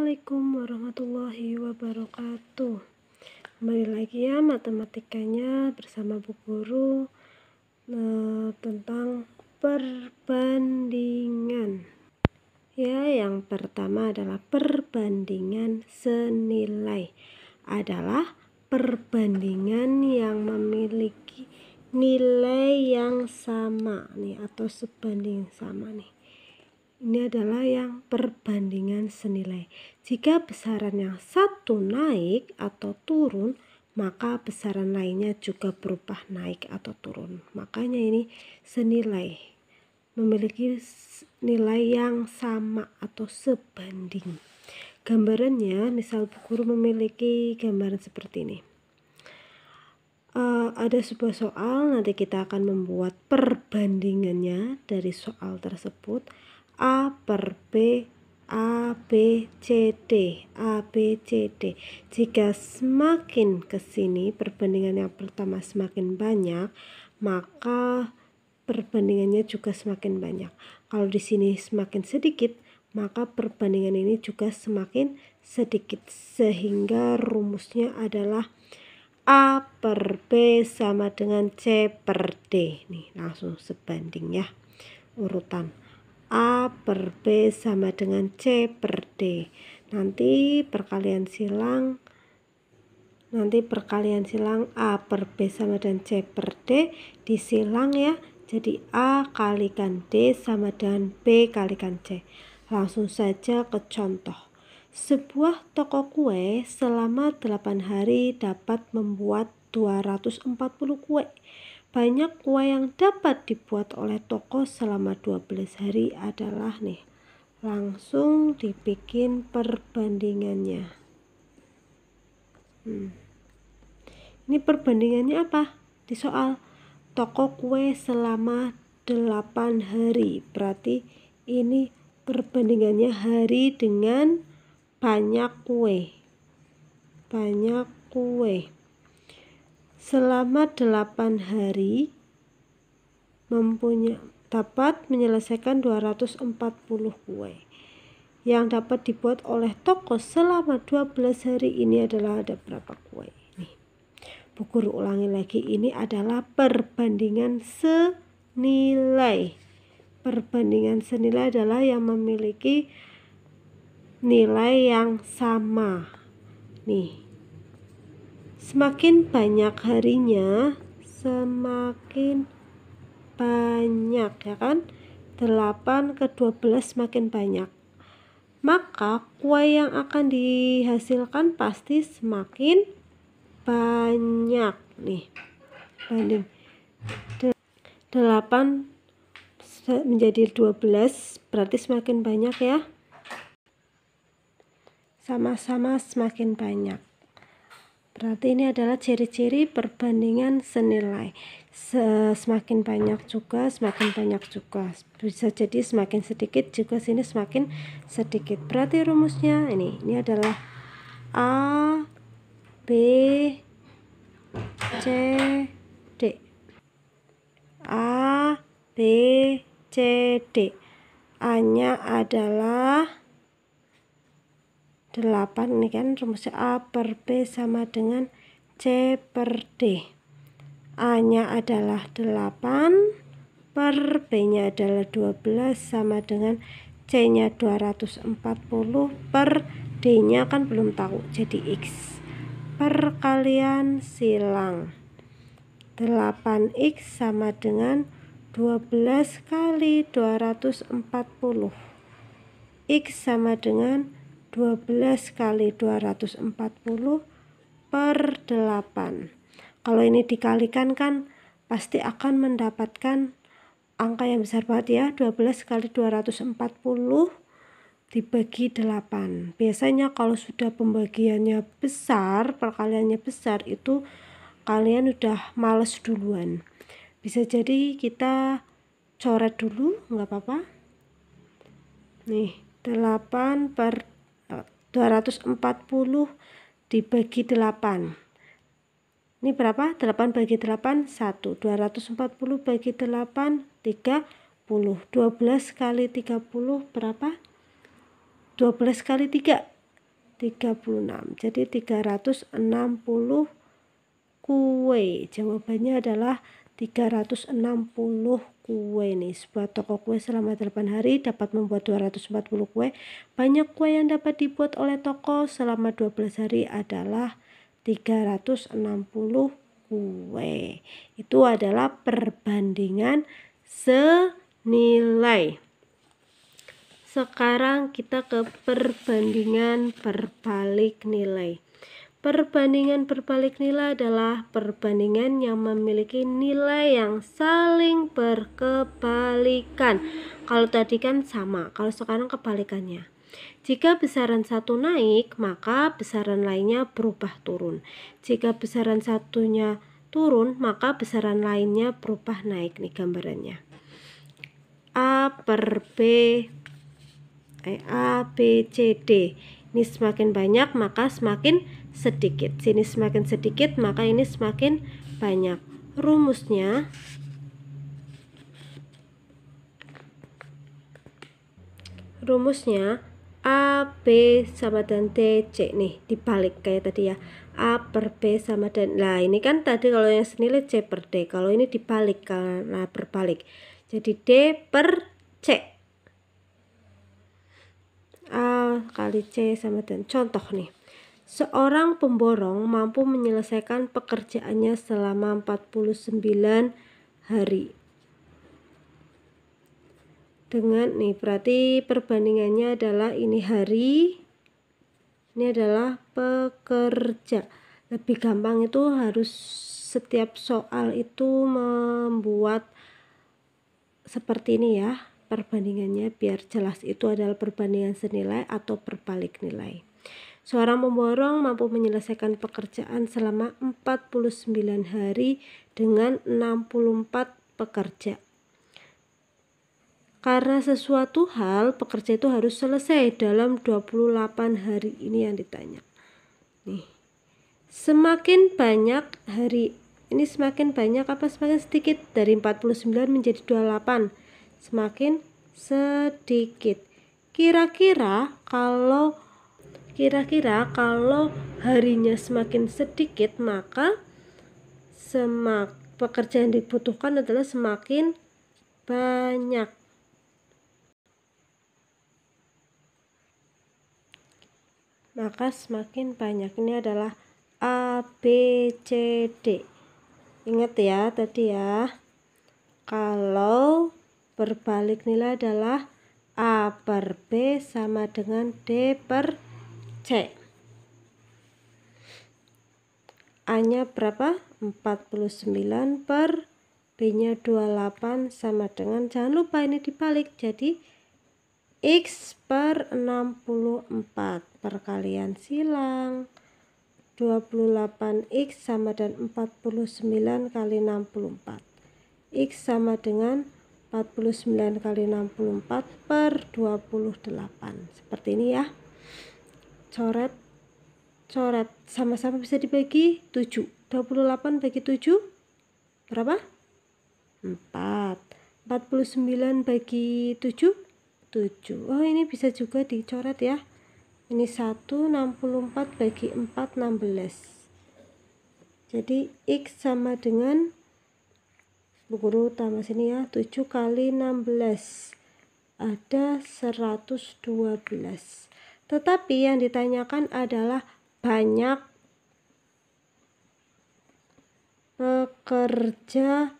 Assalamualaikum warahmatullahi wabarakatuh. Kembali lagi ya matematikanya bersama Bu Guru tentang perbandingan. Ya, yang pertama adalah perbandingan senilai. Adalah perbandingan yang memiliki nilai yang sama nih atau sebanding sama nih. Ini adalah yang perbandingan senilai. Jika besaran yang satu naik atau turun, maka besaran lainnya juga berubah naik atau turun. Makanya ini senilai, memiliki nilai yang sama atau sebanding. Gambarannya, misal Bu Guru memiliki gambaran seperti ini. Ada sebuah soal, nanti kita akan membuat perbandingannya dari soal tersebut. A per B, A, B, C, D, A, B, C, D. Jika semakin ke sini perbandingan yang pertama semakin banyak, maka perbandingannya juga semakin banyak. Kalau di sini semakin sedikit, maka perbandingan ini juga semakin sedikit. Sehingga rumusnya adalah A per B sama dengan C per D. Nih, langsung sebanding ya, urutan. A per B sama dengan C per D. Nanti perkalian silang A per B sama dengan C per D disilang ya. Jadi A kalikan D sama dengan B kalikan C. Langsung saja ke contoh. Sebuah toko kue selama 8 hari dapat membuat 240 kue. Banyak kue yang dapat dibuat oleh toko selama 12 hari adalah nih. Langsung dibikin perbandingannya. Ini perbandingannya apa? Di soal toko kue selama 8 hari. Berarti ini perbandingannya hari dengan banyak kue. Banyak kue. Selama 8 hari dapat menyelesaikan 240 kue. Yang dapat dibuat oleh toko selama 12 hari ini adalah ada berapa kue? Nih. Bu Guru ulangi lagi, ini adalah perbandingan senilai. Perbandingan senilai adalah yang memiliki nilai yang sama. Nih. Semakin banyak harinya, semakin banyak ya kan? 8 ke 12 semakin banyak. Maka kue yang akan dihasilkan pasti semakin banyak nih. Banding 8 menjadi 12 berarti semakin banyak ya. Sama-sama semakin banyak. Berarti ini adalah ciri-ciri perbandingan senilai. Semakin banyak juga, semakin banyak juga. Bisa jadi semakin sedikit juga sini semakin sedikit. Berarti rumusnya ini adalah A, B, C, D. A, B, C, D. A-nya adalah 8, ini kan rumusnya A per B sama dengan C per D. A-nya adalah 8 per B-nya adalah 12 sama dengan C-nya 240 per D-nya kan belum tahu jadi X. Perkalian silang 8X sama dengan 12 kali 240. X sama dengan 12 kali 240 per 8. Kalau ini dikalikan kan pasti akan mendapatkan angka yang besar banget ya. 12 kali 240 dibagi 8. Biasanya kalau sudah pembagiannya besar, perkaliannya besar, itu kalian udah males duluan. Bisa jadi kita coret dulu, nggak apa-apa. Nih, 8 per 240 dibagi 8. Ini berapa? 8 bagi 8, 1. 240 bagi 8, 30. 12 kali 30 berapa? 12 kali 3. 36. Jadi 360 kue. Jawabannya adalah 360 kue nih. Sebuah toko kue selama 8 hari dapat membuat 240 kue. Banyak kue yang dapat dibuat oleh toko selama 12 hari adalah 360 kue. Itu adalah perbandingan senilai. Sekarang kita ke perbandingan berbalik nilai. Perbandingan berbalik nilai adalah perbandingan yang memiliki nilai yang saling berkebalikan. Kalau tadi kan sama, kalau sekarang kebalikannya. Jika besaran satu naik, maka besaran lainnya berubah turun. Jika besaran satunya turun, maka besaran lainnya berubah naik. Nih gambarannya. A, B, C, D. Ini semakin banyak maka semakin sedikit. Sini semakin sedikit maka ini semakin banyak. Rumusnya A, B sama dan D, C. Nih dibalik kayak tadi ya. A per B sama dan. Nah ini kan tadi kalau yang senilai C per D. Kalau ini dibalik karena berbalik. Jadi D per C. A kali C sama dan. Contoh nih, seorang pemborong mampu menyelesaikan pekerjaannya selama 49 hari. Dengan nih berarti perbandingannya adalah ini hari, ini adalah pekerja. Lebih gampang itu harus setiap soal itu membuat seperti ini ya. Perbandingannya biar jelas itu adalah perbandingan senilai atau berbalik nilai. Seorang pemborong mampu menyelesaikan pekerjaan selama 49 hari dengan 64 pekerja. Karena sesuatu hal, pekerja itu harus selesai dalam 28 hari. Ini yang ditanya. Nih. Semakin banyak hari, ini semakin banyak apa semakin sedikit? Dari 49 menjadi 28. Semakin sedikit. Kira-kira kalau harinya semakin sedikit, maka pekerjaan yang dibutuhkan adalah semakin banyak. Maka semakin banyak. Ini adalah A, B, C, D. Ingat ya tadi ya. Kalau berbalik nilai adalah A per B sama dengan D per C. A-nya berapa? 49 per B-nya 28 sama dengan, jangan lupa ini dibalik, jadi X per 64. Perkalian silang. 28X sama dengan 49 kali 64. X sama dengan 49 kali 64 per 28. Seperti ini ya. Coret sama-sama bisa dibagi 7. 28 bagi 7 berapa? 4. 49 bagi 7 7. Oh ini bisa juga dicoret ya. Ini 1, 64 bagi 4 16. Jadi X sama dengan, Bu Guru tambah sini ya, 7 kali 16 ada 112. Tetapi yang ditanyakan adalah banyak pekerja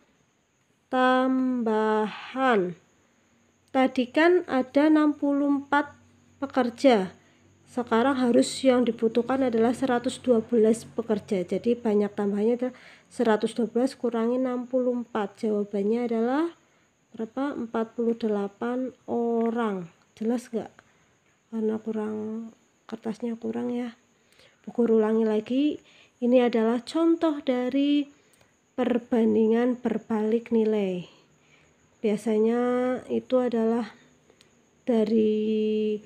tambahan. Tadi kan ada 64 pekerja. Sekarang harus yang dibutuhkan adalah 112 pekerja. Jadi banyak tambahannya adalah 112 kurangi 64. Jawabannya adalah berapa? 48 orang. Jelas nggak? Karena kertasnya kurang ya. Bu Guru ulangi lagi. Ini adalah contoh dari perbandingan berbalik nilai. Biasanya itu adalah dari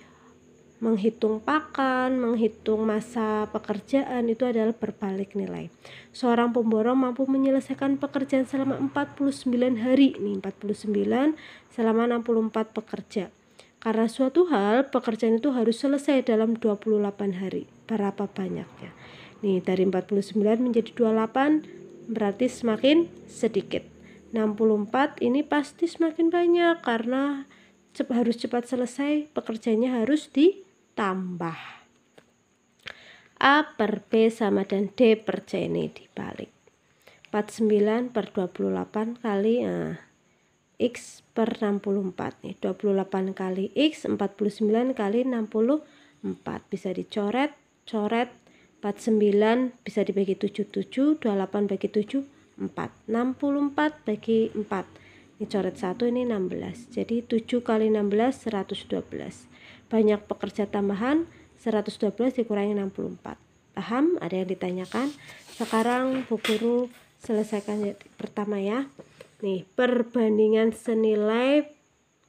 menghitung pakan, menghitung masa pekerjaan, itu adalah berbalik nilai. Seorang pemborong mampu menyelesaikan pekerjaan selama 49 hari. Nih 49 selama 64 pekerja. Karena suatu hal, pekerjaan itu harus selesai dalam 28 hari. Berapa banyaknya? Nih, dari 49 menjadi 28 berarti semakin sedikit. 64 ini pasti semakin banyak karena harus cepat selesai, pekerjaannya harus ditambah. A per B sama dan D per C ini dibalik. 49 per 28 kali X per 64 nih, 28 kali X, 49 kali 64 bisa dicoret, 49 bisa dibagi 7, 28 bagi 7, 4, 64 bagi 4, ini coret 1, ini 16, jadi 7 kali 16, 112, banyak pekerja tambahan, 112 dikurangi 64, paham? Ada yang ditanyakan? Sekarang Bu Guru selesaikan yang pertama ya. Nih, perbandingan senilai,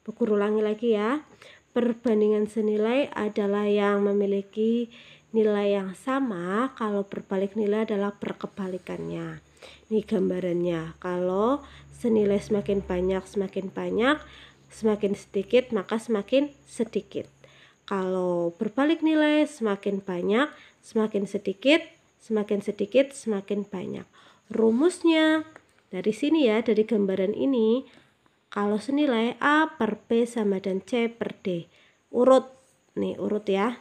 Bu Guru ulangi lagi ya. Perbandingan senilai adalah yang memiliki nilai yang sama kalau berbalik nilai adalah perkebalikannya. Ini gambarannya. Kalau senilai semakin banyak, semakin sedikit maka semakin sedikit. Kalau berbalik nilai semakin banyak, semakin sedikit, semakin banyak. Rumusnya dari sini ya, dari gambaran ini, kalau senilai A per B sama dan C per D, urut ya,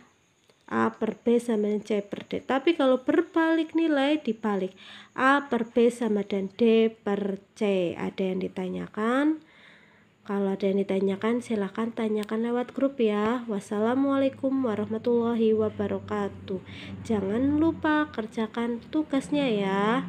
A per B sama dan C per D. Tapi kalau berbalik nilai dibalik, A per B sama dan D per C. Ada yang ditanyakan? Kalau ada yang ditanyakan silahkan tanyakan lewat grup ya. Wassalamualaikum warahmatullahi wabarakatuh. Jangan lupa kerjakan tugasnya ya.